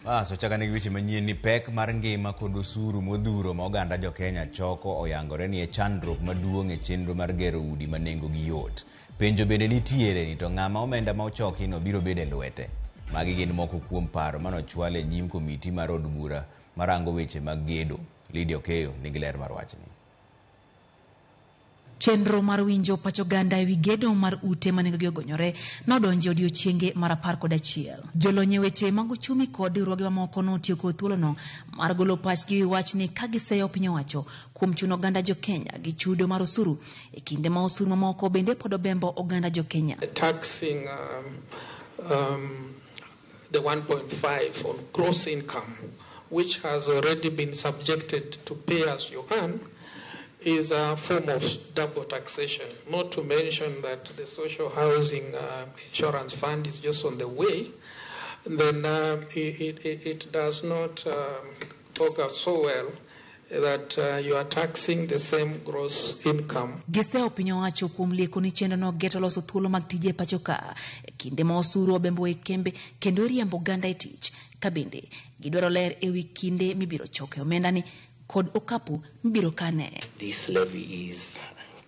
So chakane gi weche manyien ni pek mar ngima kod osuru modhuro ma oganda jo Kenya choko oyangore ni e chandruok maduong' e chenro mar gero udi ma nengo gi yot. Penjo bende nitiere ni to ng'ama omenda ma ochoki no biro bedo e lwete. Magi gin moko kuom paro manochwal e nyim komiti mar od bura marango weche mag gedo. Lydia Okeyo nigi ler mar wachni. Chenro mar winjo pacho ganda ewi gedo mar ute manengogi ogonyore nodonjo odiochienge mar 11. Jolony weche mag uchumi kod riwruoge mamoko notiyo kod thuolono mar golo pachgi wach ni ka giseyo piny owacho kuom chuno oganda jo Kenya gi chudo mar osuru e kinde ma osuru mamoko bende pod obembo oganda jo Kenya. Taxing the 1.5 on gross income, which has already been subjected to pay as you earn, is a form of double taxation. Not to mention that the social housing insurance fund is just on the way. Then it does not focus so well that you are taxing the same gross income. Giseo piny owacho kuom lieko ni chenro no geto loso thuolo mag tije pacho ka kinde ma osuru obembo e kembe kendo riembo ganda e tich kabinde gidwaro ler ewi kinde mibiro choke omenda ni kod okapu mibiro kane. This levy is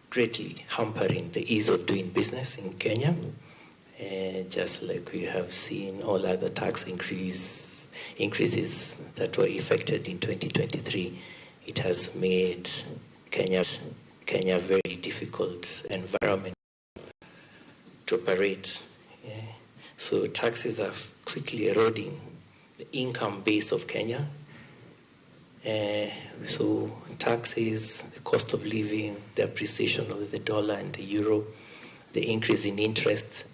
greatly hampering the ease of doing business in Kenya, just like we have seen all other tax increases that were effected in 2023. It has made Kenya a very difficult environment to operate. So taxes are quickly eroding the income base of Kenya. So taxes, the cost of living, the appreciation of the dollar and the euro, the increase in interest,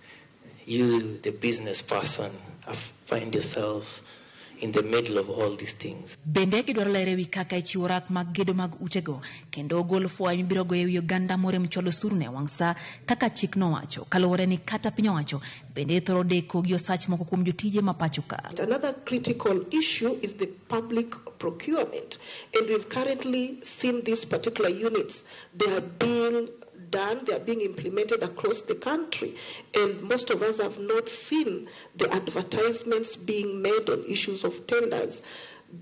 you, the business person, find yourself in the middle of all these things. Bende gidwaro lere wi kaka ichiwo rak mag gedo mag utego kendo ogol fwayi mibiro goyo ewi oganda morem chulo osuru ne wang' sa kaka chik nowacho kaluwore ni kata piny owacho bende thoro deko gi osach moko kuom jotije ma pacho ka. Another critical issue is the public procurement, and we've currently seen these particular units. They are being done, they are being implemented across the country, and most of us have not seen the advertisements being made on issues of tenders.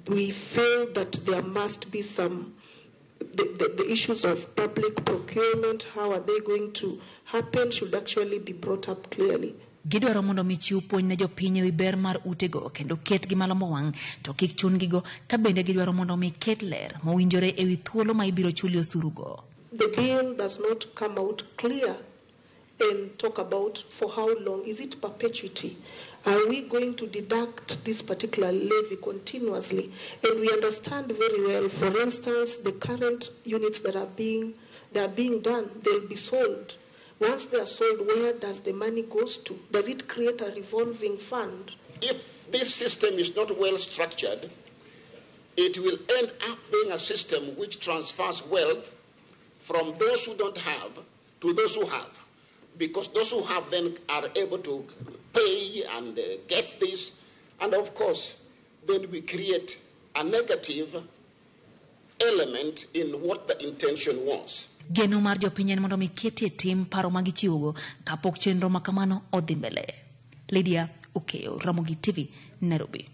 We feel that there must be some, the issues of public procurement, how are they going to happen, should actually be brought up clearly. Gidwaro mondo michiw puonj ne jopiny ewi ber mar utego kendo ket gi malombo wang' to kik chun gigo ka bende gidwaro mondo mi ket ler mowinjore ewi thuolo ma ibiro chuli osuru go. The bill does not come out clear and talk about for how long. Is it perpetuity? Are we going to deduct this particular levy continuously? And we understand very well, for instance, the current units that are being done, they'll be sold. Once they are sold, where does the money goes to? Does it create a revolving fund? If this system is not well structured, it will end up being a system which transfers wealth from those who don't have to those who have, because those who have then are able to pay and get this, and of course then we create a negative element in what the intention was. Geno mar jopiny en mondo mi ketie tim paro ma gichiwogo kapok chenro makamano odhi mbele. Lydia Okeyo, Ramogi TV, Nairobi.